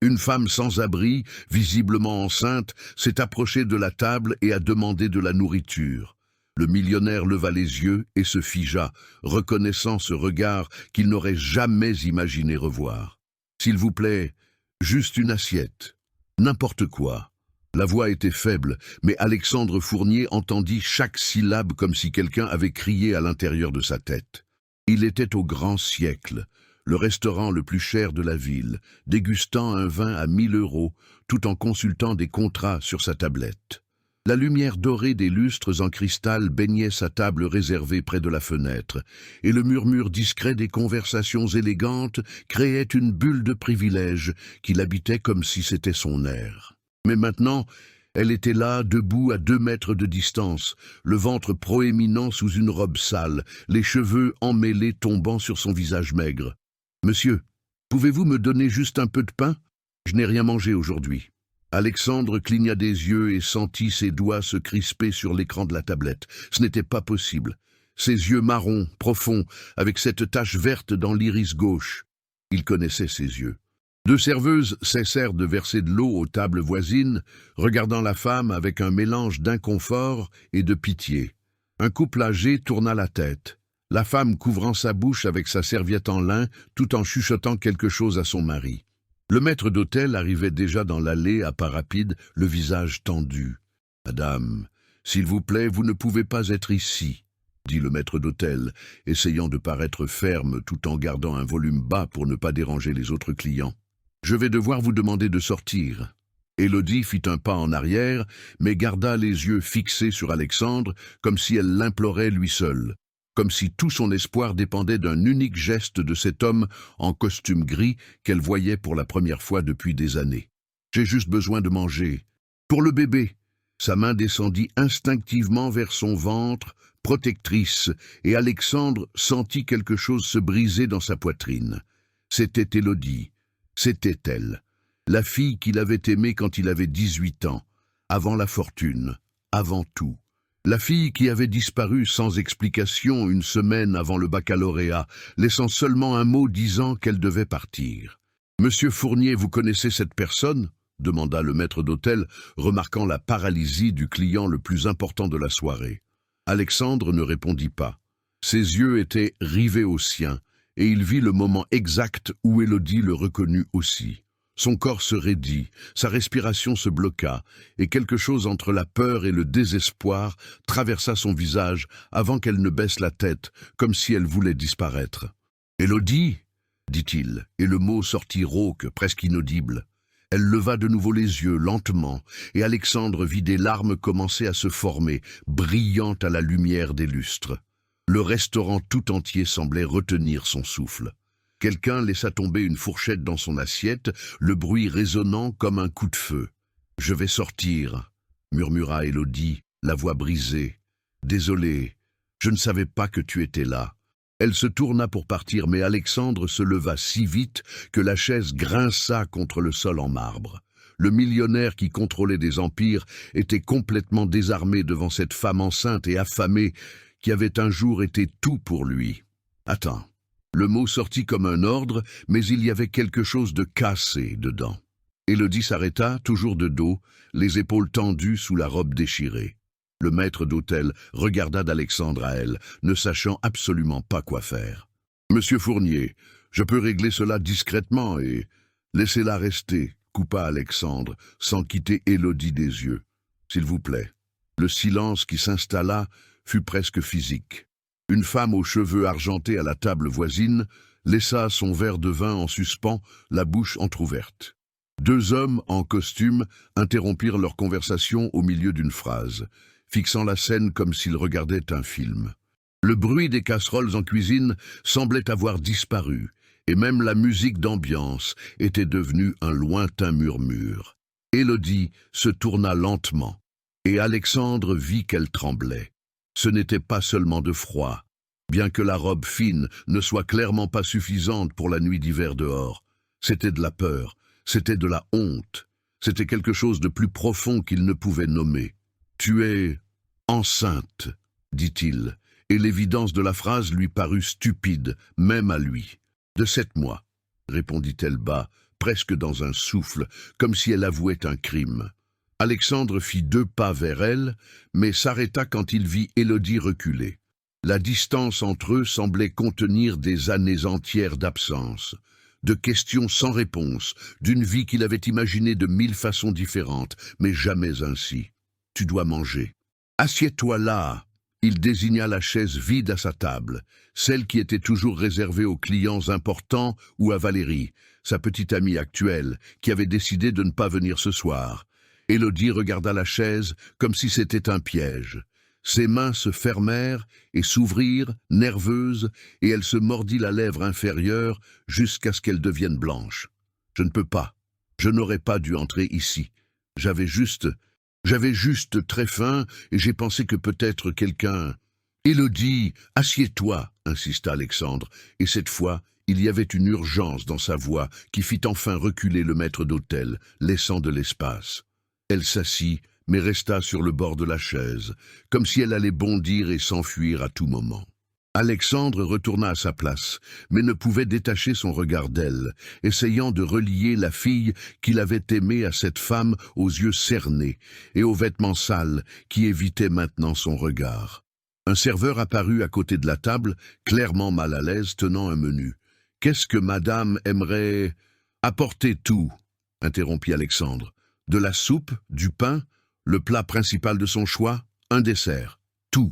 Une femme sans abri, visiblement enceinte, s'est approchée de la table et a demandé de la nourriture. Le millionnaire leva les yeux et se figea, reconnaissant ce regard qu'il n'aurait jamais imaginé revoir. « S'il vous plaît, juste une assiette. N'importe quoi. » La voix était faible, mais Alexandre Fournier entendit chaque syllabe comme si quelqu'un avait crié à l'intérieur de sa tête. Il était au grand siècle, le restaurant le plus cher de la ville, dégustant un vin à 1 000 €, tout en consultant des contrats sur sa tablette. La lumière dorée des lustres en cristal baignait sa table réservée près de la fenêtre, et le murmure discret des conversations élégantes créait une bulle de privilège qui l'habitait comme si c'était son air. Mais maintenant, elle était là, debout à 2 mètres de distance, le ventre proéminent sous une robe sale, les cheveux emmêlés tombant sur son visage maigre. « Monsieur, pouvez-vous me donner juste un peu de pain? Je n'ai rien mangé aujourd'hui. » Alexandre cligna des yeux et sentit ses doigts se crisper sur l'écran de la tablette. Ce n'était pas possible. Ses yeux marrons, profonds, avec cette tache verte dans l'iris gauche. Il connaissait ses yeux. 2 serveuses cessèrent de verser de l'eau aux tables voisines, regardant la femme avec un mélange d'inconfort et de pitié. Un couple âgé tourna la tête, la femme couvrant sa bouche avec sa serviette en lin, tout en chuchotant quelque chose à son mari. Le maître d'hôtel arrivait déjà dans l'allée à pas rapides, le visage tendu. « Madame, s'il vous plaît, vous ne pouvez pas être ici, » dit le maître d'hôtel, essayant de paraître ferme tout en gardant un volume bas pour ne pas déranger les autres clients. « Je vais devoir vous demander de sortir. » Élodie fit un pas en arrière, mais garda les yeux fixés sur Alexandre, comme si elle l'implorait lui seul, comme si tout son espoir dépendait d'un unique geste de cet homme en costume gris qu'elle voyait pour la première fois depuis des années. « J'ai juste besoin de manger. Pour le bébé. » Sa main descendit instinctivement vers son ventre, protectrice, et Alexandre sentit quelque chose se briser dans sa poitrine. C'était Élodie. C'était elle, la fille qu'il avait aimée quand il avait 18 ans, avant la fortune, avant tout. La fille qui avait disparu sans explication 1 semaine avant le baccalauréat, laissant seulement un mot disant qu'elle devait partir. « Monsieur Fournier, vous connaissez cette personne ?» demanda le maître d'hôtel, remarquant la paralysie du client le plus important de la soirée. Alexandre ne répondit pas. Ses yeux étaient rivés aux siens, et il vit le moment exact où Élodie le reconnut aussi. Son corps se raidit, sa respiration se bloqua, et quelque chose entre la peur et le désespoir traversa son visage avant qu'elle ne baisse la tête, comme si elle voulait disparaître. « Élodie » dit-il, et le mot sortit rauque, presque inaudible. Elle leva de nouveau les yeux, lentement, et Alexandre vit des larmes commencer à se former, brillantes à la lumière des lustres. Le restaurant tout entier semblait retenir son souffle. Quelqu'un laissa tomber une fourchette dans son assiette, le bruit résonnant comme un coup de feu. « Je vais sortir » murmura Élodie, la voix brisée. « Désolée, je ne savais pas que tu étais là. » Elle se tourna pour partir, mais Alexandre se leva si vite que la chaise grinça contre le sol en marbre. Le millionnaire qui contrôlait des empires était complètement désarmé devant cette femme enceinte et affamée qui avait un jour été tout pour lui. « Attends. » Le mot sortit comme un ordre, mais il y avait quelque chose de cassé dedans. Élodie s'arrêta, toujours de dos, les épaules tendues sous la robe déchirée. Le maître d'hôtel regarda d'Alexandre à elle, ne sachant absolument pas quoi faire. « Monsieur Fournier, je peux régler cela discrètement et... » « Laissez-la rester, » coupa Alexandre, sans quitter Élodie des yeux. « S'il vous plaît. » Le silence qui s'installa fut presque physique. Une femme aux cheveux argentés à la table voisine laissa son verre de vin en suspens, la bouche entr'ouverte. 2 hommes en costume interrompirent leur conversation au milieu d'une phrase, fixant la scène comme s'ils regardaient un film. Le bruit des casseroles en cuisine semblait avoir disparu, et même la musique d'ambiance était devenue un lointain murmure. Élodie se tourna lentement, et Alexandre vit qu'elle tremblait. Ce n'était pas seulement de froid, bien que la robe fine ne soit clairement pas suffisante pour la nuit d'hiver dehors. C'était de la peur, c'était de la honte, c'était quelque chose de plus profond qu'il ne pouvait nommer. « Tu es enceinte », dit-il, et l'évidence de la phrase lui parut stupide, même à lui. « De 7 mois », répondit-elle bas, presque dans un souffle, comme si elle avouait un crime. Alexandre fit 2 pas vers elle, mais s'arrêta quand il vit Élodie reculer. La distance entre eux semblait contenir des années entières d'absence, de questions sans réponse, d'une vie qu'il avait imaginée de 1000 façons différentes, mais jamais ainsi. « Tu dois manger. Assieds-toi là !» Il désigna la chaise vide à sa table, celle qui était toujours réservée aux clients importants ou à Valérie, sa petite amie actuelle, qui avait décidé de ne pas venir ce soir. Élodie regarda la chaise comme si c'était un piège. Ses mains se fermèrent et s'ouvrirent, nerveuses, et elle se mordit la lèvre inférieure jusqu'à ce qu'elle devienne blanche. « Je ne peux pas. Je n'aurais pas dû entrer ici. J'avais juste très faim et j'ai pensé que peut-être quelqu'un... »« Élodie, assieds-toi » insista Alexandre, et cette fois, il y avait une urgence dans sa voix qui fit enfin reculer le maître d'hôtel, laissant de l'espace. Elle s'assit, mais resta sur le bord de la chaise, comme si elle allait bondir et s'enfuir à tout moment. Alexandre retourna à sa place, mais ne pouvait détacher son regard d'elle, essayant de relier la fille qu'il avait aimée à cette femme aux yeux cernés et aux vêtements sales qui évitaient maintenant son regard. Un serveur apparut à côté de la table, clairement mal à l'aise, tenant un menu. « Qu'est-ce que madame aimerait... »« Apportez tout, » interrompit Alexandre. « De la soupe, du pain, le plat principal de son choix, un dessert. Tout. »«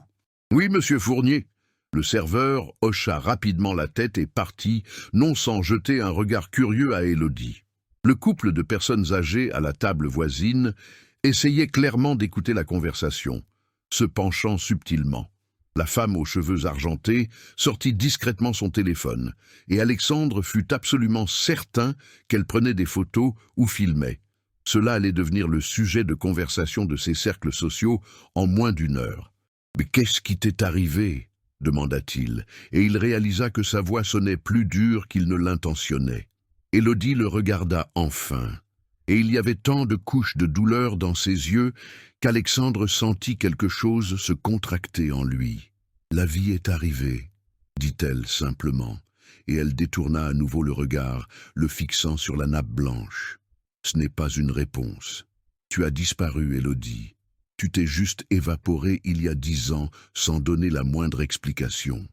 Oui, monsieur Fournier. » Le serveur hocha rapidement la tête et partit, non sans jeter un regard curieux à Élodie. Le couple de personnes âgées à la table voisine essayait clairement d'écouter la conversation, se penchant subtilement. La femme aux cheveux argentés sortit discrètement son téléphone, et Alexandre fut absolument certain qu'elle prenait des photos ou filmait. Cela allait devenir le sujet de conversation de ces cercles sociaux en moins d'1 heure. « Mais qu'est-ce qui t'est arrivé ?» demanda-t-il, et il réalisa que sa voix sonnait plus dure qu'il ne l'intentionnait. Élodie le regarda enfin, et il y avait tant de couches de douleur dans ses yeux qu'Alexandre sentit quelque chose se contracter en lui. « La vie est arrivée, » dit-elle simplement, et elle détourna à nouveau le regard, le fixant sur la nappe blanche. « Ce n'est pas une réponse. Tu as disparu, Élodie. Tu t'es juste évaporée il y a 10 ans sans donner la moindre explication.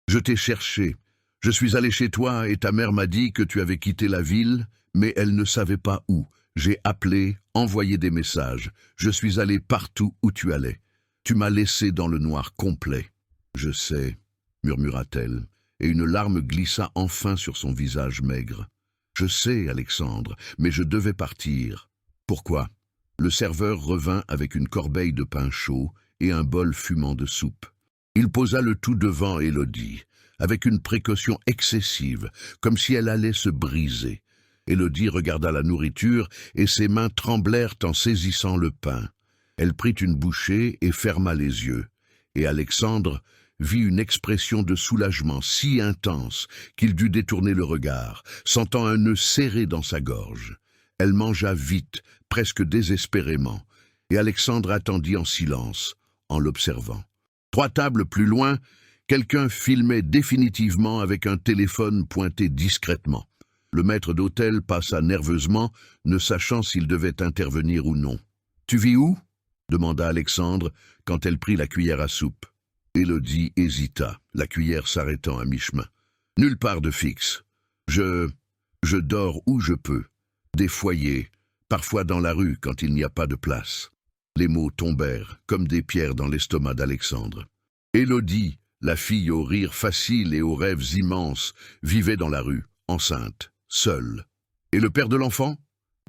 Je t'ai cherché. Je suis allé chez toi et ta mère m'a dit que tu avais quitté la ville, mais elle ne savait pas où. J'ai appelé, envoyé des messages. Je suis allé partout où tu allais. Tu m'as laissé dans le noir complet. »« Je sais, » murmura-t-elle, et une larme glissa enfin sur son visage maigre. « Je sais, Alexandre, mais je devais partir. »« Pourquoi ?» Le serveur revint avec une corbeille de pain chaud et un bol fumant de soupe. Il posa le tout devant Élodie, avec une précaution excessive, comme si elle allait se briser. Élodie regarda la nourriture et ses mains tremblèrent en saisissant le pain. Elle prit une bouchée et ferma les yeux, et Alexandre vit une expression de soulagement si intense qu'il dut détourner le regard, sentant un nœud serré dans sa gorge. Elle mangea vite, presque désespérément, et Alexandre attendit en silence, en l'observant. 3 tables plus loin, quelqu'un filmait définitivement avec un téléphone pointé discrètement. Le maître d'hôtel passa nerveusement, ne sachant s'il devait intervenir ou non. « Tu vis où ?» demanda Alexandre quand elle prit la cuillère à soupe. Élodie hésita, la cuillère s'arrêtant à mi-chemin. « Nulle part de fixe. Je dors où je peux. Des foyers, parfois dans la rue quand il n'y a pas de place. » Les mots tombèrent comme des pierres dans l'estomac d'Alexandre. Élodie, la fille au rire facile et aux rêves immenses, vivait dans la rue, enceinte, seule. « Et le père de l'enfant ?»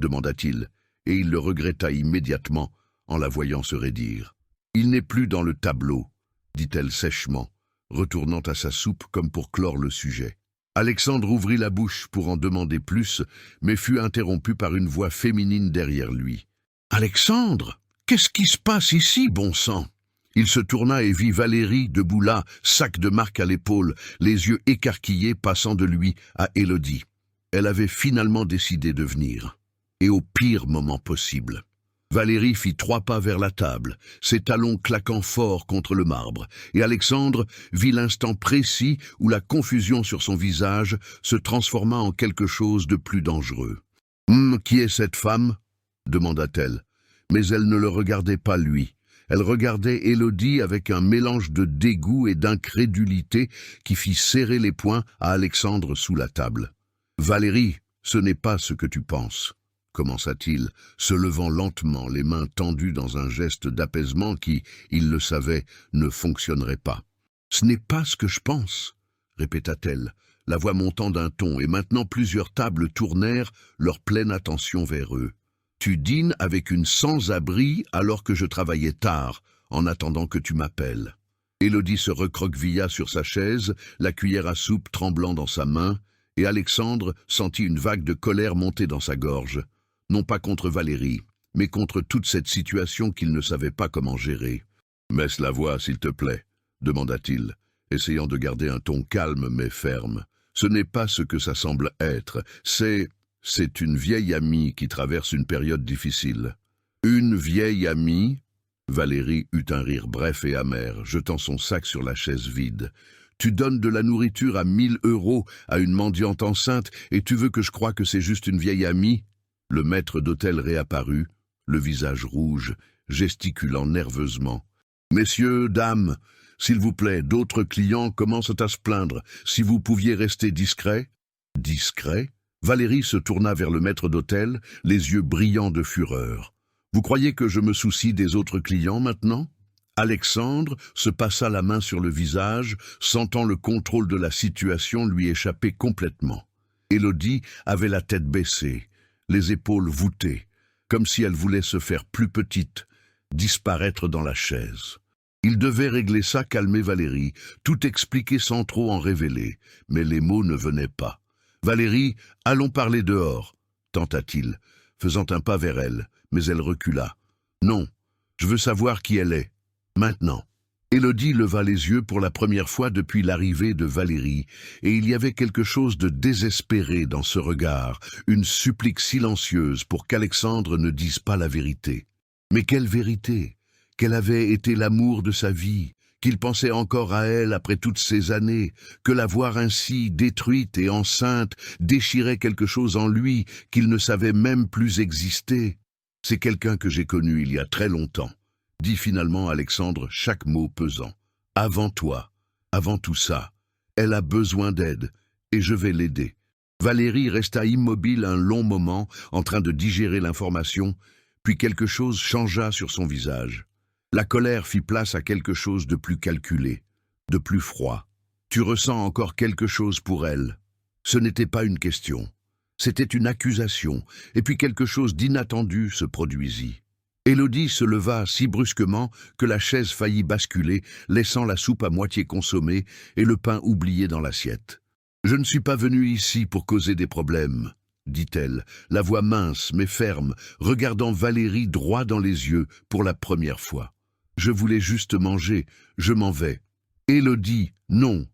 demanda-t-il, et il le regretta immédiatement en la voyant se raidir. « Il n'est plus dans le tableau, » dit-elle sèchement, retournant à sa soupe comme pour clore le sujet. Alexandre ouvrit la bouche pour en demander plus, mais fut interrompu par une voix féminine derrière lui. « Alexandre, qu'est-ce qui se passe ici, bon sang ?» Il se tourna et vit Valérie debout là, sac de marque à l'épaule, les yeux écarquillés passant de lui à Élodie. Elle avait finalement décidé de venir, et au pire moment possible. Valérie fit 3 pas vers la table, ses talons claquant fort contre le marbre, et Alexandre vit l'instant précis où la confusion sur son visage se transforma en quelque chose de plus dangereux. Qui est cette femme ?» demanda-t-elle. Mais elle ne le regardait pas lui. Elle regardait Élodie avec un mélange de dégoût et d'incrédulité qui fit serrer les poings à Alexandre sous la table. « Valérie, ce n'est pas ce que tu penses, » commença-t-il, se levant lentement, les mains tendues dans un geste d'apaisement qui, il le savait, ne fonctionnerait pas. « Ce n'est pas ce que je pense, » répéta-t-elle, la voix montant d'un ton, et maintenant plusieurs tables tournèrent leur pleine attention vers eux. « Tu dînes avec une sans-abri alors que je travaillais tard, en attendant que tu m'appelles. » Élodie se recroquevilla sur sa chaise, la cuillère à soupe tremblant dans sa main, et Alexandre sentit une vague de colère monter dans sa gorge, non pas contre Valérie, mais contre toute cette situation qu'il ne savait pas comment gérer. « Baisse la voix, s'il te plaît, » demanda-t-il, essayant de garder un ton calme mais ferme. « Ce n'est pas ce que ça semble être, c'est une vieille amie qui traverse une période difficile. » « Une vieille amie ?» Valérie eut un rire bref et amer, jetant son sac sur la chaise vide. « Tu donnes de la nourriture à 1000 € à une mendiante enceinte et tu veux que je croie que c'est juste une vieille amie ?» Le maître d'hôtel réapparut, le visage rouge, gesticulant nerveusement. « Messieurs, dames, s'il vous plaît, d'autres clients commencent à se plaindre. Si vous pouviez rester discret. » « Discret ?» Valérie se tourna vers le maître d'hôtel, les yeux brillants de fureur. « Vous croyez que je me soucie des autres clients maintenant ?» Alexandre se passa la main sur le visage, sentant le contrôle de la situation lui échapper complètement. Élodie avait la tête baissée, les épaules voûtées, comme si elle voulait se faire plus petite, disparaître dans la chaise. Il devait régler ça, calmer Valérie, tout expliquer sans trop en révéler, mais les mots ne venaient pas. « Valérie, allons parler dehors, » tenta-t-il, faisant un pas vers elle, mais elle recula. « Non, je veux savoir qui elle est, maintenant. » Élodie leva les yeux pour la première fois depuis l'arrivée de Valérie, et il y avait quelque chose de désespéré dans ce regard, une supplique silencieuse pour qu'Alexandre ne dise pas la vérité. Mais quelle vérité? Quel avait été l'amour de sa vie? Qu'il pensait encore à elle après toutes ces années, que la voir ainsi détruite et enceinte déchirait quelque chose en lui qu'il ne savait même plus exister. « C'est quelqu'un que j'ai connu il y a très longtemps, » dit finalement Alexandre, chaque mot pesant. « Avant toi, avant tout ça, elle a besoin d'aide, et je vais l'aider. » Valérie resta immobile un long moment, en train de digérer l'information, puis quelque chose changea sur son visage. La colère fit place à quelque chose de plus calculé, de plus froid. « Tu ressens encore quelque chose pour elle ?» Ce n'était pas une question. C'était une accusation, et puis quelque chose d'inattendu se produisit. Élodie se leva si brusquement que la chaise faillit basculer, laissant la soupe à moitié consommée et le pain oublié dans l'assiette. « Je ne suis pas venue ici pour causer des problèmes, » dit-elle, la voix mince mais ferme, regardant Valérie droit dans les yeux pour la première fois. « Je voulais juste manger, je m'en vais. » « Élodie, non !»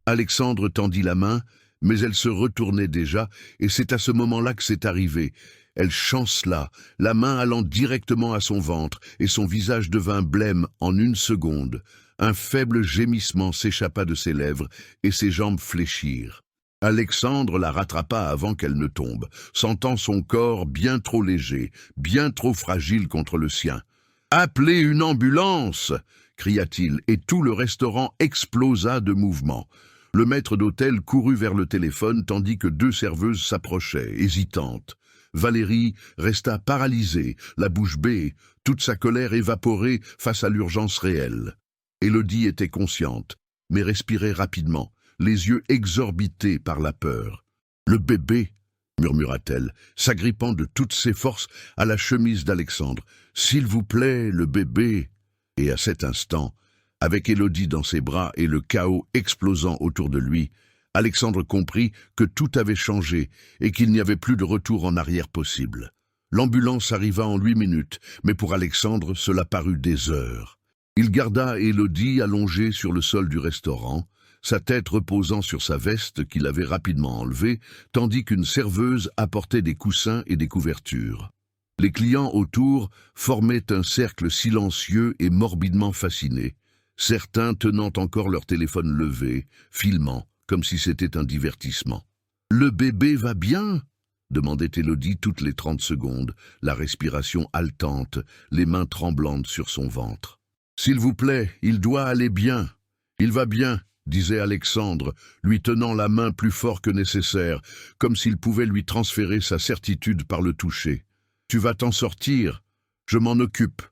Alexandre tendit la main, mais elle se retournait déjà, et c'est à ce moment-là que c'est arrivé. Elle chancela, la main allant directement à son ventre, et son visage devint blême en une seconde. Un faible gémissement s'échappa de ses lèvres, et ses jambes fléchirent. Alexandre la rattrapa avant qu'elle ne tombe, sentant son corps bien trop léger, bien trop fragile contre le sien. « Appelez une ambulance !» cria-t-il, et tout le restaurant explosa de mouvement. Le maître d'hôtel courut vers le téléphone tandis que deux serveuses s'approchaient, hésitantes. Valérie resta paralysée, la bouche bée, toute sa colère évaporée face à l'urgence réelle. Élodie était consciente, mais respirait rapidement, les yeux exorbités par la peur. « Le bébé !» murmura-t-elle, s'agrippant de toutes ses forces à la chemise d'Alexandre. « S'il vous plaît, le bébé !» Et à cet instant, avec Élodie dans ses bras et le chaos explosant autour de lui, Alexandre comprit que tout avait changé et qu'il n'y avait plus de retour en arrière possible. L'ambulance arriva en 8 minutes, mais pour Alexandre, cela parut des heures. Il garda Élodie allongée sur le sol du restaurant, sa tête reposant sur sa veste qu'il avait rapidement enlevée, tandis qu'une serveuse apportait des coussins et des couvertures. Les clients autour formaient un cercle silencieux et morbidement fasciné, certains tenant encore leur téléphone levé, filmant, comme si c'était un divertissement. « Le bébé va bien ?» demandait Élodie toutes les 30 secondes, la respiration haletante, les mains tremblantes sur son ventre. « S'il vous plaît, il doit aller bien. Il va bien, » disait Alexandre, lui tenant la main plus fort que nécessaire, comme s'il pouvait lui transférer sa certitude par le toucher. « Tu vas t'en sortir. Je m'en occupe.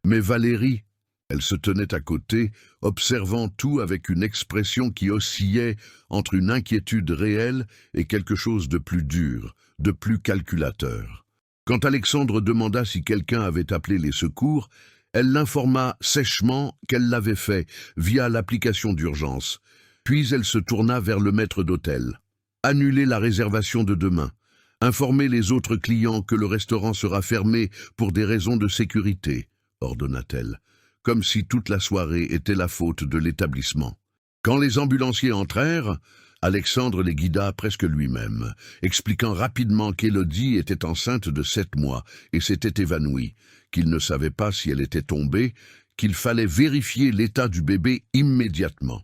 Mais Valérie... » Elle se tenait à côté, observant tout avec une expression qui oscillait entre une inquiétude réelle et quelque chose de plus dur, de plus calculateur. Quand Alexandre demanda si quelqu'un avait appelé les secours, elle l'informa sèchement qu'elle l'avait fait via l'application d'urgence. Puis elle se tourna vers le maître d'hôtel. « Annuler la réservation de demain. Informer les autres clients que le restaurant sera fermé pour des raisons de sécurité, » ordonna-t-elle, comme si toute la soirée était la faute de l'établissement. Quand les ambulanciers entrèrent, Alexandre les guida presque lui-même, expliquant rapidement qu'Élodie était enceinte de 7 mois et s'était évanouie, qu'il ne savait pas si elle était tombée, qu'il fallait vérifier l'état du bébé immédiatement.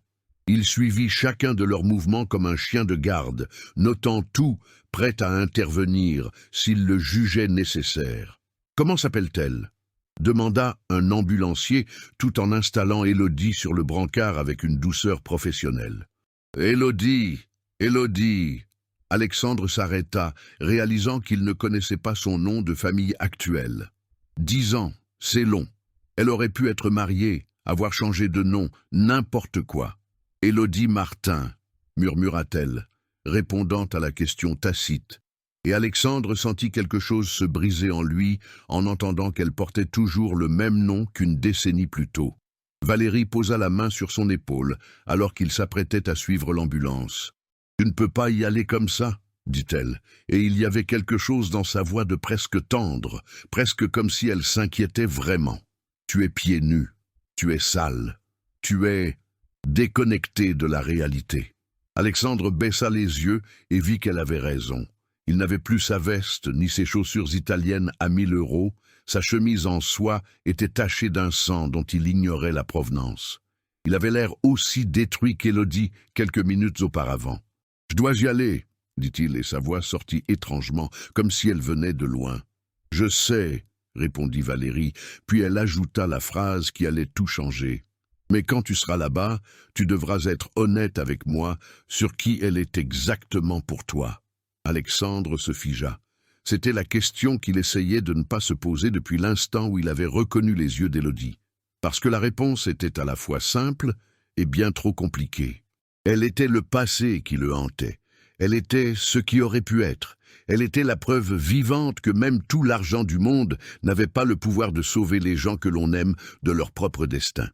Il suivit chacun de leurs mouvements comme un chien de garde, notant tout, prêt à intervenir s'il le jugeait nécessaire. « Comment s'appelle-t-elle » demanda un ambulancier tout en installant Élodie sur le brancard avec une douceur professionnelle. « Élodie, Élodie !» Alexandre s'arrêta, réalisant qu'il ne connaissait pas son nom de famille actuel. 10 ans, c'est long. Elle aurait pu être mariée, avoir changé de nom, n'importe quoi. « Élodie Martin », murmura-t-elle, répondant à la question tacite. Et Alexandre sentit quelque chose se briser en lui en entendant qu'elle portait toujours le même nom qu'une décennie plus tôt. Valérie posa la main sur son épaule alors qu'il s'apprêtait à suivre l'ambulance. « Tu ne peux pas y aller comme ça » dit-elle, et il y avait quelque chose dans sa voix de presque tendre, presque comme si elle s'inquiétait vraiment. « Tu es pieds nus, tu es sale, tu es déconnecté de la réalité. » Alexandre baissa les yeux et vit qu'elle avait raison. Il n'avait plus sa veste, ni ses chaussures italiennes à 1000 €, sa chemise en soie était tachée d'un sang dont il ignorait la provenance. Il avait l'air aussi détruit qu'Élodie quelques minutes auparavant. « Je dois y aller, » dit-il, et sa voix sortit étrangement, comme si elle venait de loin. « Je sais, » répondit Valérie, puis elle ajouta la phrase qui allait tout changer. « Mais quand tu seras là-bas, tu devras être honnête avec moi sur qui elle est exactement pour toi. » Alexandre se figea. C'était la question qu'il essayait de ne pas se poser depuis l'instant où il avait reconnu les yeux d'Élodie. Parce que la réponse était à la fois simple et bien trop compliquée. Elle était le passé qui le hantait. Elle était ce qui aurait pu être. Elle était la preuve vivante que même tout l'argent du monde n'avait pas le pouvoir de sauver les gens que l'on aime de leur propre destin.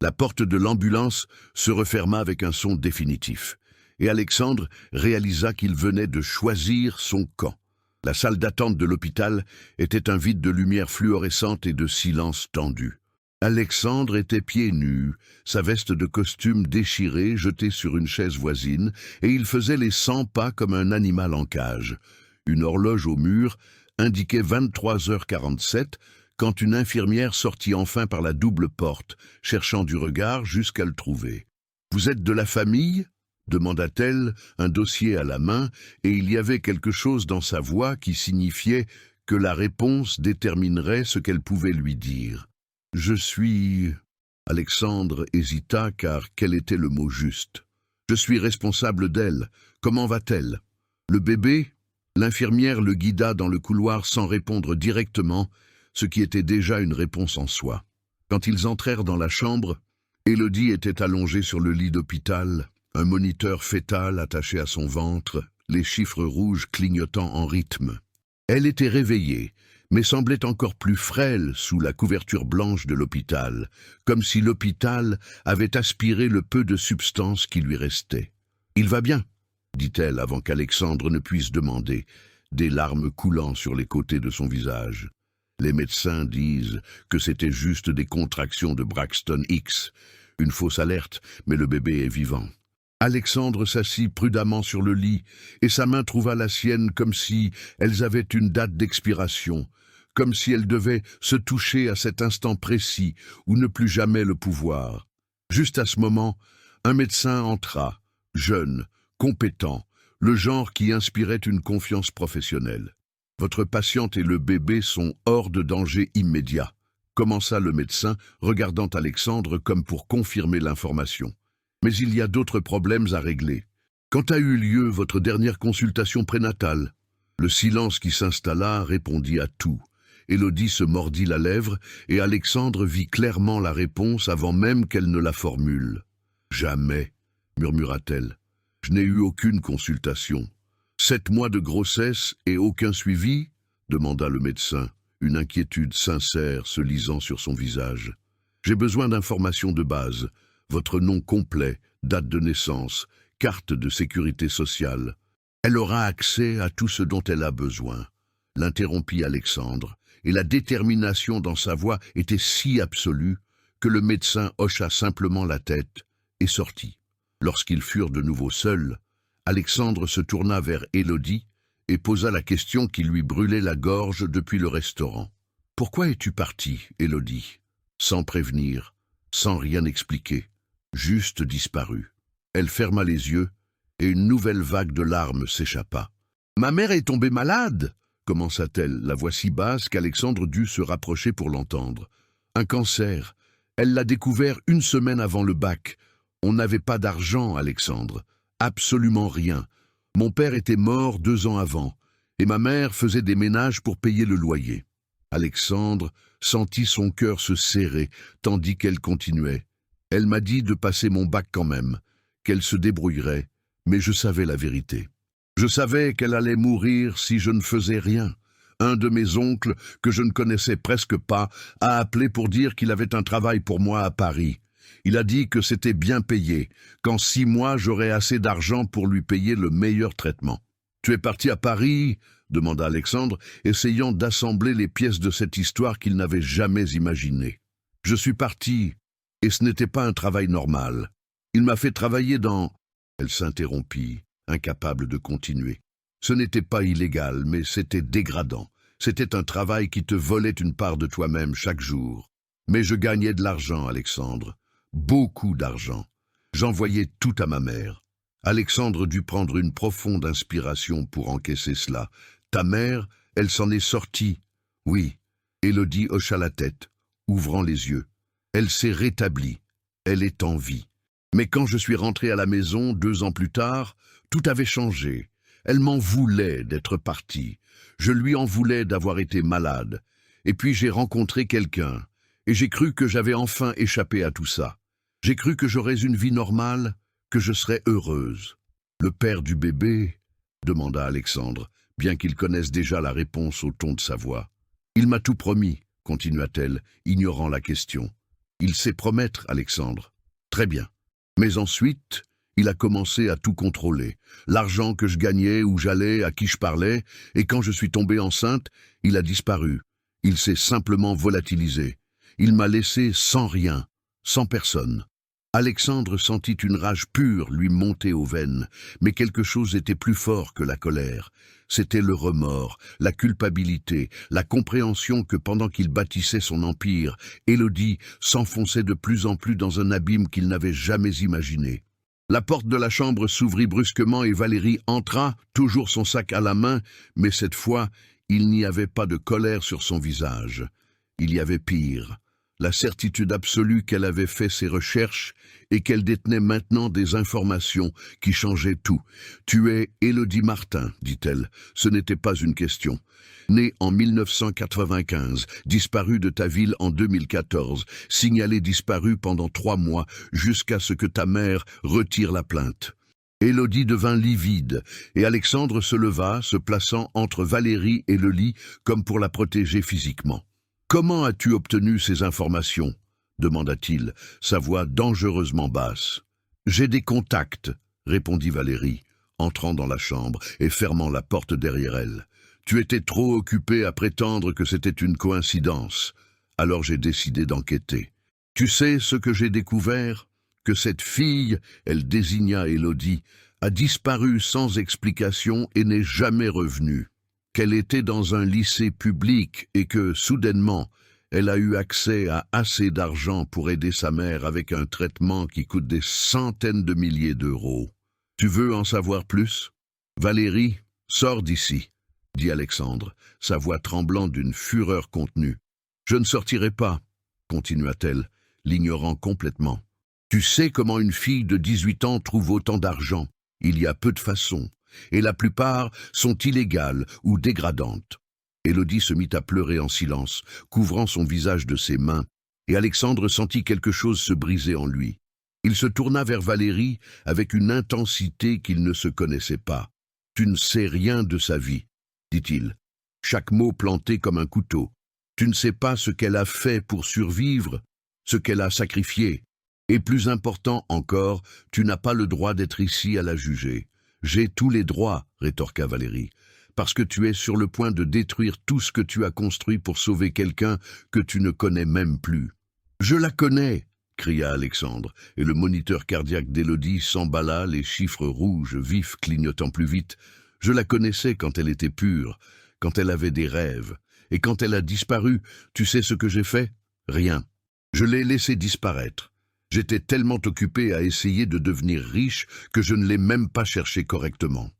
La porte de l'ambulance se referma avec un son définitif. Et Alexandre réalisa qu'il venait de choisir son camp. La salle d'attente de l'hôpital était un vide de lumière fluorescente et de silence tendu. Alexandre était pieds nus, sa veste de costume déchirée jetée sur une chaise voisine, et il faisait les 100 pas comme un animal en cage. Une horloge au mur indiquait 23h47 quand une infirmière sortit enfin par la double porte, cherchant du regard jusqu'à le trouver. « Vous êtes de la famille ?» demanda-t-elle, un dossier à la main, et il y avait quelque chose dans sa voix qui signifiait que la réponse déterminerait ce qu'elle pouvait lui dire. « Je suis... » Alexandre hésita car quel était le mot juste. « Je suis responsable d'elle. Comment va-t-elle ? » Le bébé ? L'infirmière le guida dans le couloir sans répondre directement, ce qui était déjà une réponse en soi. Quand ils entrèrent dans la chambre, Élodie était allongée sur le lit d'hôpital, un moniteur fœtal attaché à son ventre, les chiffres rouges clignotant en rythme. Elle était réveillée, mais semblait encore plus frêle sous la couverture blanche de l'hôpital, comme si l'hôpital avait aspiré le peu de substance qui lui restait. « Il va bien ?» dit-elle avant qu'Alexandre ne puisse demander, des larmes coulant sur les côtés de son visage. Les médecins disent que c'était juste des contractions de Braxton X, une fausse alerte, mais le bébé est vivant. Alexandre s'assit prudemment sur le lit, et sa main trouva la sienne comme si elles avaient une date d'expiration, comme si elles devaient se toucher à cet instant précis ou ne plus jamais le pouvoir. Juste à ce moment, un médecin entra, jeune, compétent, le genre qui inspirait une confiance professionnelle. Votre patiente et le bébé sont hors de danger immédiat, commença le médecin, regardant Alexandre comme pour confirmer l'information. Mais il y a d'autres problèmes à régler. Quand a eu lieu votre dernière consultation prénatale? Le silence qui s'installa répondit à tout. Élodie se mordit la lèvre et Alexandre vit clairement la réponse avant même qu'elle ne la formule. « Jamais, murmura-t-elle. Je n'ai eu aucune consultation. 7 mois de grossesse et aucun suivi? Demanda le médecin, une inquiétude sincère se lisant sur son visage. J'ai besoin d'informations de base. Votre nom complet, date de naissance, carte de sécurité sociale. Elle aura accès à tout ce dont elle a besoin. L'interrompit Alexandre, et la détermination dans sa voix était si absolue que le médecin hocha simplement la tête et sortit. Lorsqu'ils furent de nouveau seuls, Alexandre se tourna vers Élodie et posa la question qui lui brûlait la gorge depuis le restaurant. « Pourquoi es-tu partie, Élodie ?» Sans prévenir, sans rien expliquer, juste disparue. Elle ferma les yeux et une nouvelle vague de larmes s'échappa. « Ma mère est tombée malade !» commença-t-elle, la voix si basse qu'Alexandre dut se rapprocher pour l'entendre. « Un cancer. Elle l'a découvert 1 semaine avant le bac. On n'avait pas d'argent, Alexandre. Absolument rien. Mon père était mort 2 ans avant, et ma mère faisait des ménages pour payer le loyer. » Alexandre sentit son cœur se serrer, tandis qu'elle continuait. « Elle m'a dit de passer mon bac quand même, qu'elle se débrouillerait, mais je savais la vérité. Je savais qu'elle allait mourir si je ne faisais rien. Un de mes oncles, que je ne connaissais presque pas, a appelé pour dire qu'il avait un travail pour moi à Paris. Il a dit que c'était bien payé, qu'en 6 mois j'aurais assez d'argent pour lui payer le meilleur traitement. « Tu es parti à Paris ?» demanda Alexandre, essayant d'assembler les pièces de cette histoire qu'il n'avait jamais imaginée. « Je suis parti, et ce n'était pas un travail normal. Il m'a fait travailler dans... » Elle s'interrompit, incapable de continuer. Ce n'était pas illégal, mais c'était dégradant. C'était un travail qui te volait une part de toi-même chaque jour. Mais je gagnais de l'argent, Alexandre. Beaucoup d'argent. J'envoyais tout à ma mère. Alexandre dut prendre une profonde inspiration pour encaisser cela. Ta mère, elle s'en est sortie. Oui. Élodie hocha la tête, ouvrant les yeux. Elle s'est rétablie. Elle est en vie. Mais quand je suis rentré à la maison 2 ans plus tard, tout avait changé. Elle m'en voulait d'être partie. Je lui en voulais d'avoir été malade. Et puis j'ai rencontré quelqu'un. Et j'ai cru que j'avais enfin échappé à tout ça. J'ai cru que j'aurais une vie normale, que je serais heureuse. Le père du bébé, demanda Alexandre, bien qu'il connaisse déjà la réponse au ton de sa voix. Il m'a tout promis, continua-t-elle, ignorant la question. Il sait promettre, Alexandre. Très bien. Mais ensuite, il a commencé à tout contrôler. L'argent que je gagnais, où j'allais, à qui je parlais, et quand je suis tombée enceinte, il a disparu. Il s'est simplement volatilisé. Il m'a laissé sans rien, sans personne. Alexandre sentit une rage pure lui monter aux veines, mais quelque chose était plus fort que la colère. C'était le remords, la culpabilité, la compréhension que pendant qu'il bâtissait son empire, Élodie s'enfonçait de plus en plus dans un abîme qu'il n'avait jamais imaginé. La porte de la chambre s'ouvrit brusquement et Valérie entra, toujours son sac à la main, mais cette fois, il n'y avait pas de colère sur son visage. Il y avait pire. La certitude absolue qu'elle avait fait ses recherches et qu'elle détenait maintenant des informations qui changeaient tout. « Tu es Élodie Martin, dit-elle. Ce n'était pas une question. Née en 1995, disparue de ta ville en 2014, signalée disparue pendant 3 mois jusqu'à ce que ta mère retire la plainte. » Élodie devint livide et Alexandre se leva, se plaçant entre Valérie et le lit comme pour la protéger physiquement. « Comment as-tu obtenu ces informations ?» demanda-t-il, sa voix dangereusement basse. « J'ai des contacts, » répondit Valérie, entrant dans la chambre et fermant la porte derrière elle. « Tu étais trop occupée à prétendre que c'était une coïncidence. Alors j'ai décidé d'enquêter. Tu sais ce que j'ai découvert? Que cette fille, elle désigna Élodie, a disparu sans explication et n'est jamais revenue. Qu'elle était dans un lycée public et que, soudainement, elle a eu accès à assez d'argent pour aider sa mère avec un traitement qui coûte des centaines de milliers d'euros. Tu veux en savoir plus ? Valérie, sors d'ici, dit Alexandre, sa voix tremblant d'une fureur contenue. Je ne sortirai pas, continua-t-elle, l'ignorant complètement. Tu sais comment une fille de 18 ans trouve autant d'argent. Il y a peu de façons, et la plupart sont illégales ou dégradantes. Élodie se mit à pleurer en silence, couvrant son visage de ses mains, et Alexandre sentit quelque chose se briser en lui. Il se tourna vers Valérie avec une intensité qu'il ne se connaissait pas. « Tu ne sais rien de sa vie, » dit-il, chaque mot planté comme un couteau. « Tu ne sais pas ce qu'elle a fait pour survivre, ce qu'elle a sacrifié. Et plus important encore, tu n'as pas le droit d'être ici à la juger. »« J'ai tous les droits, » rétorqua Valérie, « parce que tu es sur le point de détruire tout ce que tu as construit pour sauver quelqu'un que tu ne connais même plus. »« Je la connais !» cria Alexandre, et le moniteur cardiaque d'Élodie s'emballa, les chiffres rouges vifs clignotant plus vite. « Je la connaissais quand elle était pure, quand elle avait des rêves. Et quand elle a disparu, tu sais ce que j'ai fait? Rien. Je l'ai laissée disparaître. J'étais tellement occupé à essayer de devenir riche que je ne l'ai même pas cherchée correctement. »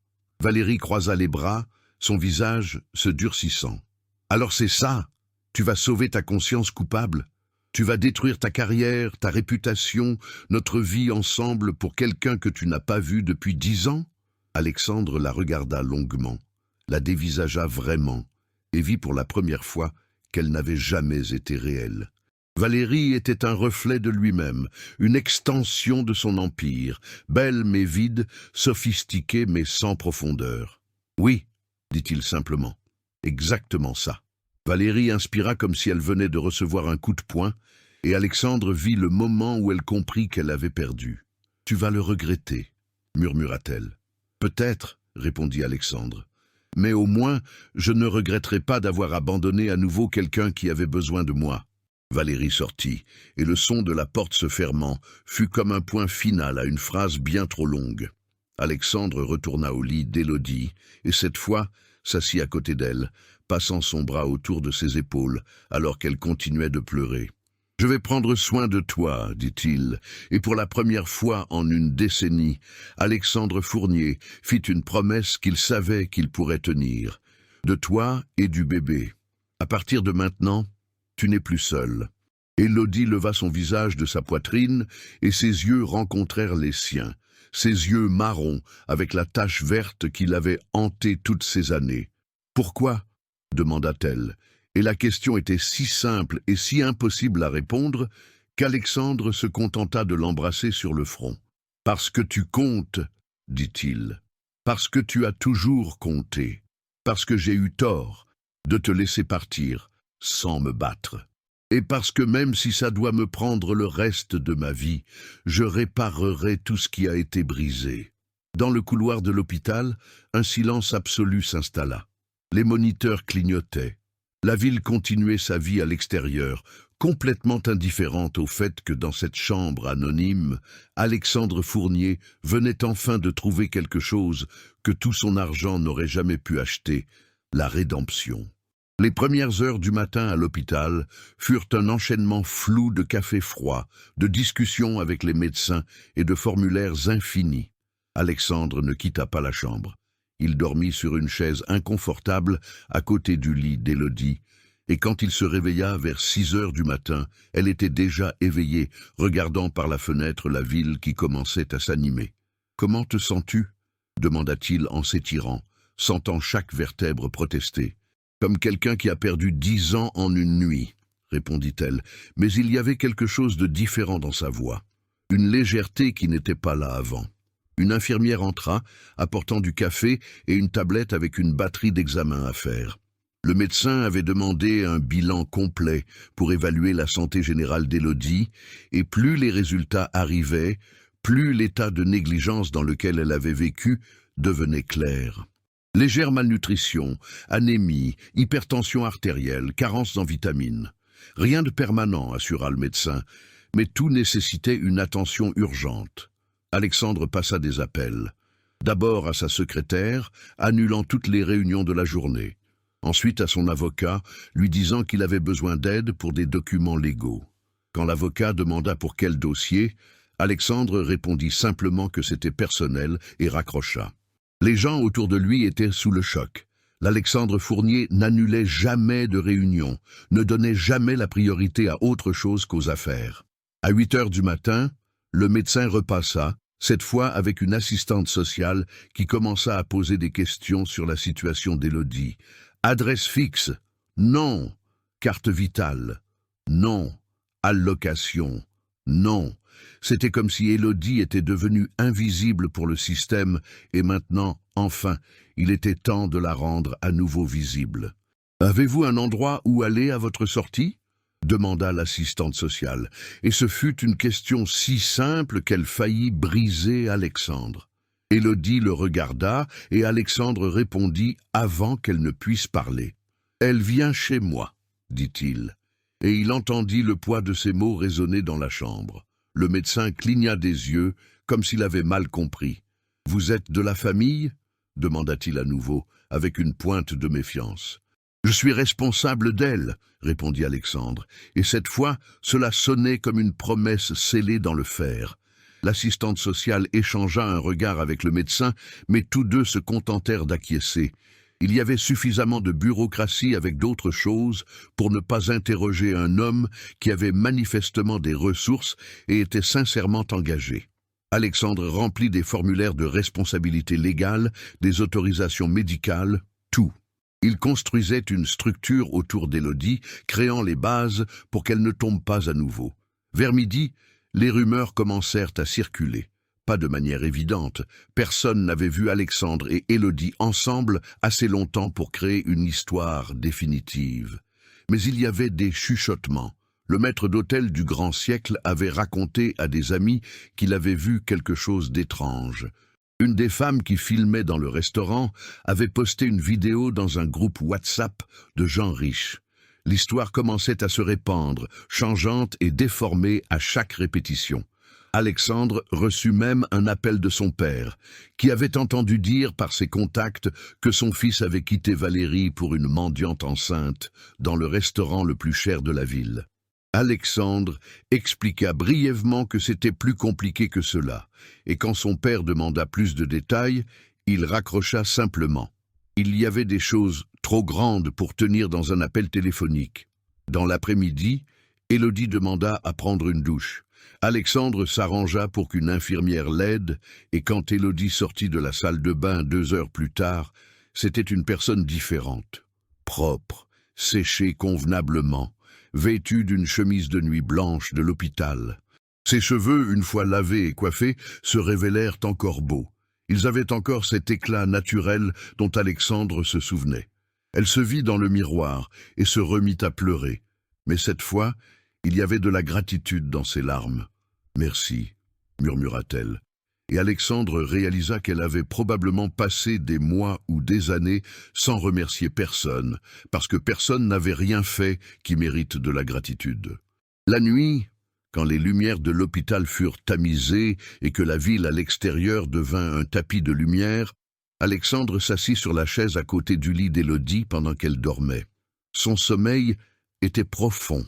Valérie croisa les bras, son visage se durcissant. « Alors c'est ça? Tu vas sauver ta conscience coupable? Tu vas détruire ta carrière, ta réputation, notre vie ensemble pour quelqu'un que tu n'as pas vu depuis 10 ans ?» Alexandre la regarda longuement, la dévisagea vraiment, et vit pour la première fois qu'elle n'avait jamais été réelle. Valérie était un reflet de lui-même, une extension de son empire, belle mais vide, sophistiquée mais sans profondeur. « Oui, » dit-il simplement, « exactement ça. » Valérie inspira comme si elle venait de recevoir un coup de poing, et Alexandre vit le moment où elle comprit qu'elle avait perdu. « Tu vas le regretter, » murmura-t-elle. « Peut-être, » répondit Alexandre, « mais au moins je ne regretterai pas d'avoir abandonné à nouveau quelqu'un qui avait besoin de moi. » Valérie sortit, et le son de la porte se fermant fut comme un point final à une phrase bien trop longue. Alexandre retourna au lit d'Élodie, et cette fois s'assit à côté d'elle, passant son bras autour de ses épaules, alors qu'elle continuait de pleurer. « Je vais prendre soin de toi, » dit-il, et pour la première fois en une décennie, Alexandre Fournier fit une promesse qu'il savait qu'il pourrait tenir. « De toi et du bébé. À partir de maintenant, tu n'es plus seul. » Élodie leva son visage de sa poitrine, et ses yeux rencontrèrent les siens, ses yeux marrons, avec la tache verte qui l'avait hanté toutes ces années. « Pourquoi ?» demanda-t-elle, et la question était si simple et si impossible à répondre qu'Alexandre se contenta de l'embrasser sur le front. « Parce que tu comptes, » dit-il, « parce que tu as toujours compté, parce que j'ai eu tort de te laisser partir sans me battre. Et parce que même si ça doit me prendre le reste de ma vie, je réparerai tout ce qui a été brisé. » Dans le couloir de l'hôpital, un silence absolu s'installa. Les moniteurs clignotaient. La ville continuait sa vie à l'extérieur, complètement indifférente au fait que dans cette chambre anonyme, Alexandre Fournier venait enfin de trouver quelque chose que tout son argent n'aurait jamais pu acheter, la rédemption. Les premières heures du matin à l'hôpital furent un enchaînement flou de café froid, de discussions avec les médecins et de formulaires infinis. Alexandre ne quitta pas la chambre. Il dormit sur une chaise inconfortable à côté du lit d'Élodie, et quand il se réveilla vers 6 heures du matin, elle était déjà éveillée, regardant par la fenêtre la ville qui commençait à s'animer. « Comment te sens-tu » demanda-t-il en s'étirant, sentant chaque vertèbre protester. « Comme quelqu'un qui a perdu 10 ans en une nuit, » répondit-elle, mais il y avait quelque chose de différent dans sa voix, une légèreté qui n'était pas là avant. Une infirmière entra, apportant du café et une tablette avec une batterie d'examens à faire. Le médecin avait demandé un bilan complet pour évaluer la santé générale d'Élodie, et plus les résultats arrivaient, plus l'état de négligence dans lequel elle avait vécu devenait clair. Légère malnutrition, anémie, hypertension artérielle, carence en vitamines. Rien de permanent, assura le médecin, mais tout nécessitait une attention urgente. Alexandre passa des appels. D'abord à sa secrétaire, annulant toutes les réunions de la journée. Ensuite à son avocat, lui disant qu'il avait besoin d'aide pour des documents légaux. Quand l'avocat demanda pour quel dossier, Alexandre répondit simplement que c'était personnel et raccrocha. Les gens autour de lui étaient sous le choc. L'Alexandre Fournier n'annulait jamais de réunion, ne donnait jamais la priorité à autre chose qu'aux affaires. À 8 heures du matin, le médecin repassa, cette fois avec une assistante sociale qui commença à poser des questions sur la situation d'Élodie. Adresse fixe? Non. Carte vitale? Non. Allocation? Non. C'était comme si Élodie était devenue invisible pour le système et maintenant, enfin, il était temps de la rendre à nouveau visible. « Avez-vous un endroit où aller à votre sortie ?» demanda l'assistante sociale, et ce fut une question si simple qu'elle faillit briser Alexandre. Élodie le regarda et Alexandre répondit avant qu'elle ne puisse parler. « Elle vient chez moi, dit-il, et il entendit le poids de ses mots résonner dans la chambre. Le médecin cligna des yeux, comme s'il avait mal compris. « Vous êtes de la famille ?» demanda-t-il à nouveau, avec une pointe de méfiance. « Je suis responsable d'elle, » répondit Alexandre, et cette fois, cela sonnait comme une promesse scellée dans le fer. L'assistante sociale échangea un regard avec le médecin, mais tous deux se contentèrent d'acquiescer. Il y avait suffisamment de bureaucratie avec d'autres choses pour ne pas interroger un homme qui avait manifestement des ressources et était sincèrement engagé. Alexandre remplit des formulaires de responsabilité légale, des autorisations médicales, tout. Il construisait une structure autour d'Élodie, créant les bases pour qu'elle ne tombe pas à nouveau. Vers midi, les rumeurs commencèrent à circuler. Pas de manière évidente, personne n'avait vu Alexandre et Élodie ensemble assez longtemps pour créer une histoire définitive. Mais il y avait des chuchotements. Le maître d'hôtel du grand siècle avait raconté à des amis qu'il avait vu quelque chose d'étrange. Une des femmes qui filmait dans le restaurant avait posté une vidéo dans un groupe WhatsApp de gens riches. L'histoire commençait à se répandre, changeante et déformée à chaque répétition. Alexandre reçut même un appel de son père, qui avait entendu dire par ses contacts que son fils avait quitté Valérie pour une mendiante enceinte dans le restaurant le plus cher de la ville. Alexandre expliqua brièvement que c'était plus compliqué que cela, et quand son père demanda plus de détails, il raccrocha simplement. Il y avait des choses trop grandes pour tenir dans un appel téléphonique. Dans l'après-midi, Élodie demanda à prendre une douche. Alexandre s'arrangea pour qu'une infirmière l'aide, et quand Élodie sortit de la salle de bain 2 heures plus tard, c'était une personne différente. Propre, séchée convenablement, vêtue d'une chemise de nuit blanche de l'hôpital. Ses cheveux, une fois lavés et coiffés, se révélèrent encore beaux. Ils avaient encore cet éclat naturel dont Alexandre se souvenait. Elle se vit dans le miroir et se remit à pleurer. Mais cette fois, il y avait de la gratitude dans ses larmes. « Merci », murmura-t-elle. Et Alexandre réalisa qu'elle avait probablement passé des mois ou des années sans remercier personne, parce que personne n'avait rien fait qui mérite de la gratitude. La nuit, quand les lumières de l'hôpital furent tamisées et que la ville à l'extérieur devint un tapis de lumière, Alexandre s'assit sur la chaise à côté du lit d'Élodie pendant qu'elle dormait. Son sommeil était profond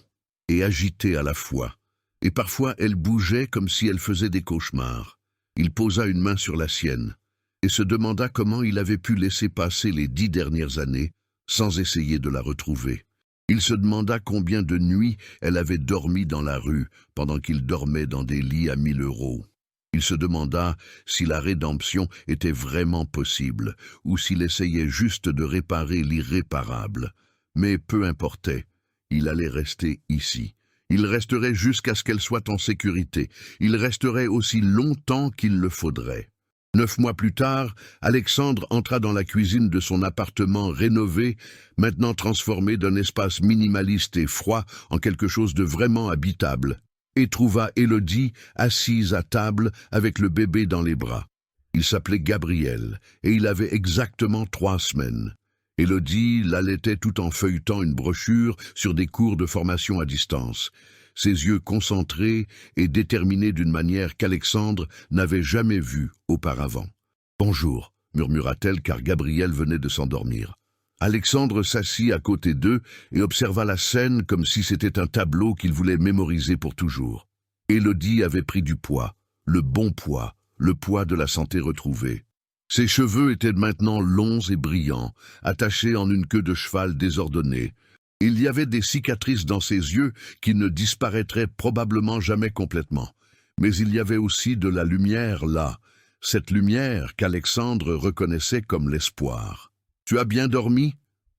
et agité à la fois, et parfois elle bougeait comme si elle faisait des cauchemars. Il posa une main sur la sienne et se demanda comment il avait pu laisser passer les 10 dernières années sans essayer de la retrouver. Il se demanda combien de nuits elle avait dormi dans la rue pendant qu'il dormait dans des lits à 1 000 €. Il se demanda si la rédemption était vraiment possible ou s'il essayait juste de réparer l'irréparable. Mais peu importait, il allait rester ici. Il resterait jusqu'à ce qu'elle soit en sécurité. Il resterait aussi longtemps qu'il le faudrait. 9 mois plus tard, Alexandre entra dans la cuisine de son appartement rénové, maintenant transformé d'un espace minimaliste et froid en quelque chose de vraiment habitable, et trouva Élodie assise à table avec le bébé dans les bras. Il s'appelait Gabriel, et il avait exactement 3 semaines. Élodie l'allaitait tout en feuilletant une brochure sur des cours de formation à distance, ses yeux concentrés et déterminés d'une manière qu'Alexandre n'avait jamais vue auparavant. « Bonjour », murmura-t-elle car Gabriel venait de s'endormir. Alexandre s'assit à côté d'eux et observa la scène comme si c'était un tableau qu'il voulait mémoriser pour toujours. Élodie avait pris du poids, le bon poids, le poids de la santé retrouvée. Ses cheveux étaient maintenant longs et brillants, attachés en une queue de cheval désordonnée. Il y avait des cicatrices dans ses yeux qui ne disparaîtraient probablement jamais complètement. Mais il y avait aussi de la lumière là, cette lumière qu'Alexandre reconnaissait comme l'espoir. « Tu as bien dormi ?»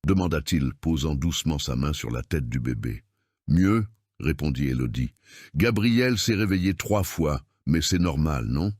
demanda-t-il, posant doucement sa main sur la tête du bébé. « Mieux, » répondit Élodie. « Gabriel s'est réveillé 3 fois, mais c'est normal, non ?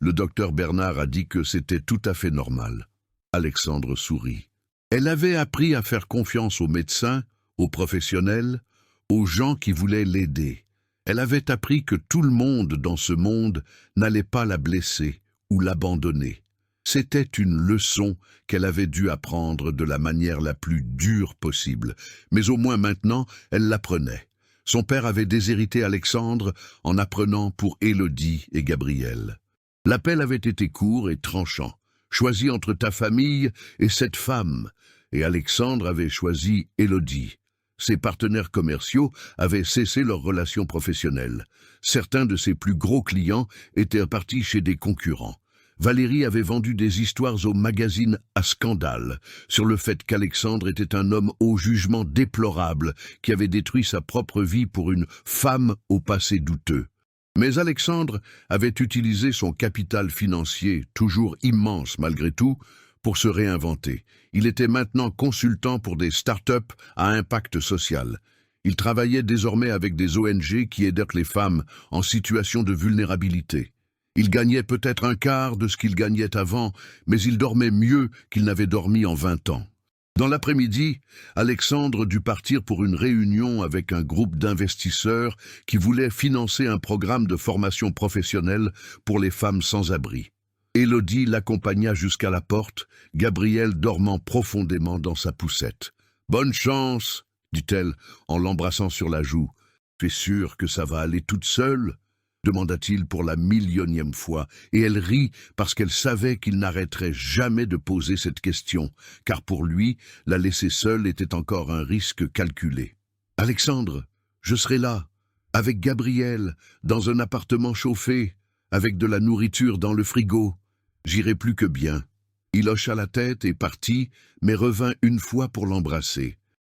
Le docteur Bernard a dit que c'était tout à fait normal. » Alexandre sourit. Elle avait appris à faire confiance aux médecins, aux professionnels, aux gens qui voulaient l'aider. Elle avait appris que tout le monde dans ce monde n'allait pas la blesser ou l'abandonner. C'était une leçon qu'elle avait dû apprendre de la manière la plus dure possible, mais au moins maintenant, elle l'apprenait. Son père avait déshérité Alexandre en apprenant pour Élodie et Gabriel. L'appel avait été court et tranchant. Choisis entre ta famille et cette femme. Et Alexandre avait choisi Élodie. Ses partenaires commerciaux avaient cessé leurs relations professionnelles. Certains de ses plus gros clients étaient partis chez des concurrents. Valérie avait vendu des histoires aux magazines à scandale sur le fait qu'Alexandre était un homme au jugement déplorable qui avait détruit sa propre vie pour une femme au passé douteux. Mais Alexandre avait utilisé son capital financier, toujours immense malgré tout, pour se réinventer. Il était maintenant consultant pour des start-up à impact social. Il travaillait désormais avec des ONG qui aident les femmes en situation de vulnérabilité. Il gagnait peut-être un quart de ce qu'il gagnait avant, mais il dormait mieux qu'il n'avait dormi en 20 ans. Dans l'après-midi, Alexandre dut partir pour une réunion avec un groupe d'investisseurs qui voulaient financer un programme de formation professionnelle pour les femmes sans abri. Élodie l'accompagna jusqu'à la porte, Gabriel dormant profondément dans sa poussette. « Bonne chance !» dit-elle en l'embrassant sur la joue. « Tu es sûr que ça va aller toute seule ?» demanda-t-il pour la 1000e fois, et elle rit parce qu'elle savait qu'il n'arrêterait jamais de poser cette question, car pour lui, la laisser seule était encore un risque calculé. « Alexandre, je serai là, avec Gabriel, dans un appartement chauffé, avec de la nourriture dans le frigo. J'irai plus que bien. » Il hocha la tête et partit, mais revint une fois pour l'embrasser.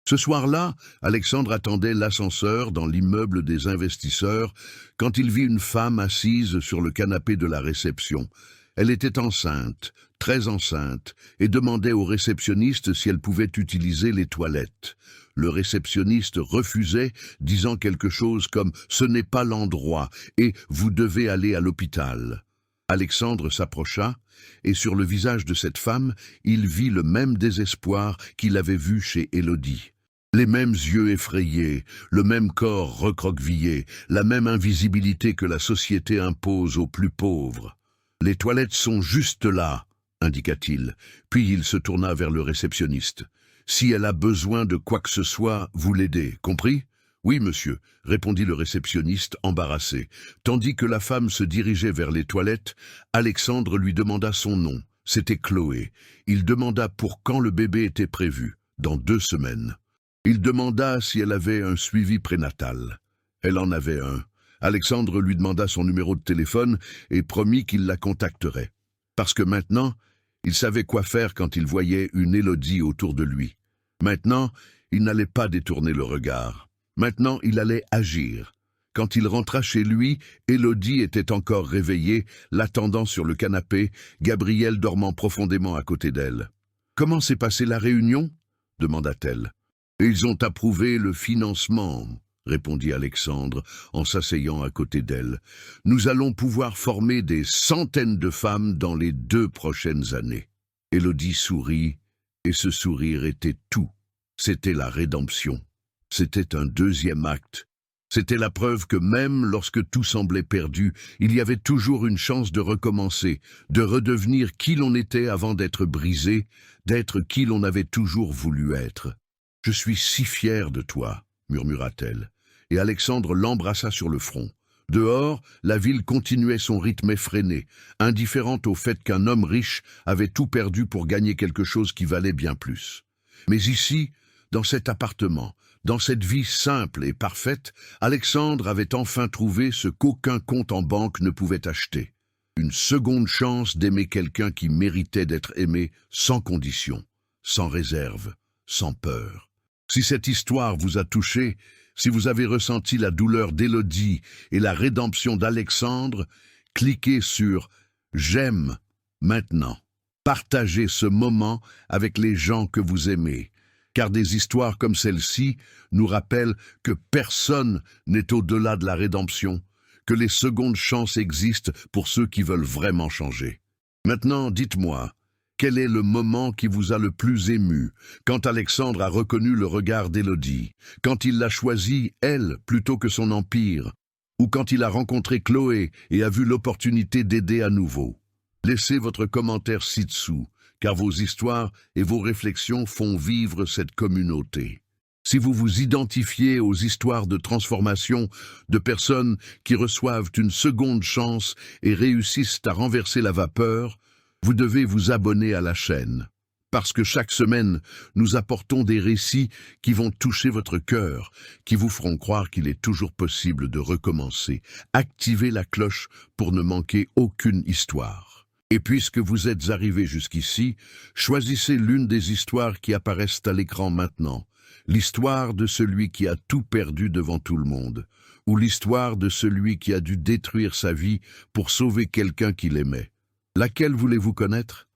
Ce soir-là, Alexandre attendait l'ascenseur dans l'immeuble des investisseurs quand il vit une femme assise sur le canapé de la réception. Elle était enceinte, très enceinte, et demandait au réceptionniste si elle pouvait utiliser les toilettes. Le réceptionniste refusait, disant quelque chose comme « ce n'est pas l'endroit et vous devez aller à l'hôpital ». Alexandre s'approcha, et sur le visage de cette femme, il vit le même désespoir qu'il avait vu chez Élodie. Les mêmes yeux effrayés, le même corps recroquevillé, la même invisibilité que la société impose aux plus pauvres. « Les toilettes sont juste là », indiqua-t-il, puis il se tourna vers le réceptionniste. « Si elle a besoin de quoi que ce soit, vous l'aidez, compris ? » « Oui, monsieur », répondit le réceptionniste embarrassé. Tandis que la femme se dirigeait vers les toilettes, Alexandre lui demanda son nom. C'était Chloé. Il demanda pour quand le bébé était prévu. Dans 2 semaines. Il demanda si elle avait un suivi prénatal. Elle en avait un. Alexandre lui demanda son numéro de téléphone et promit qu'il la contacterait. Parce que maintenant, il savait quoi faire quand il voyait une Élodie autour de lui. Maintenant, il n'allait pas détourner le regard. Maintenant, il allait agir. Quand il rentra chez lui, Élodie était encore réveillée, l'attendant sur le canapé, Gabriel dormant profondément à côté d'elle. « Comment s'est passée la réunion ?» demanda-t-elle. « Ils ont approuvé le financement, » répondit Alexandre en s'asseyant à côté d'elle. « Nous allons pouvoir former des centaines de femmes dans les 2 prochaines années. » Élodie sourit, et ce sourire était tout. C'était la rédemption. C'était un 2e acte. C'était la preuve que même lorsque tout semblait perdu, il y avait toujours une chance de recommencer, de redevenir qui l'on était avant d'être brisé, d'être qui l'on avait toujours voulu être. « Je suis si fière de toi », murmura-t-elle, et Alexandre l'embrassa sur le front. Dehors, la ville continuait son rythme effréné, indifférente au fait qu'un homme riche avait tout perdu pour gagner quelque chose qui valait bien plus. Mais ici, dans cet appartement, dans cette vie simple et parfaite, Alexandre avait enfin trouvé ce qu'aucun compte en banque ne pouvait acheter. Une seconde chance d'aimer quelqu'un qui méritait d'être aimé sans condition, sans réserve, sans peur. Si cette histoire vous a touché, si vous avez ressenti la douleur d'Élodie et la rédemption d'Alexandre, cliquez sur « J'aime » maintenant. Partagez ce moment avec les gens que vous aimez, car des histoires comme celle-ci nous rappellent que personne n'est au-delà de la rédemption, que les secondes chances existent pour ceux qui veulent vraiment changer. Maintenant, dites-moi, quel est le moment qui vous a le plus ému, quand Alexandre a reconnu le regard d'Élodie, quand il l'a choisie, elle, plutôt que son empire, ou quand il a rencontré Chloé et a vu l'opportunité d'aider à nouveau? Laissez votre commentaire ci-dessous, car vos histoires et vos réflexions font vivre cette communauté. Si vous vous identifiez aux histoires de transformation de personnes qui reçoivent une seconde chance et réussissent à renverser la vapeur, vous devez vous abonner à la chaîne. Parce que chaque semaine, nous apportons des récits qui vont toucher votre cœur, qui vous feront croire qu'il est toujours possible de recommencer. Activez la cloche pour ne manquer aucune histoire. Et puisque vous êtes arrivé jusqu'ici, choisissez l'une des histoires qui apparaissent à l'écran maintenant. L'histoire de celui qui a tout perdu devant tout le monde, ou l'histoire de celui qui a dû détruire sa vie pour sauver quelqu'un qu'il aimait. Laquelle voulez-vous connaître?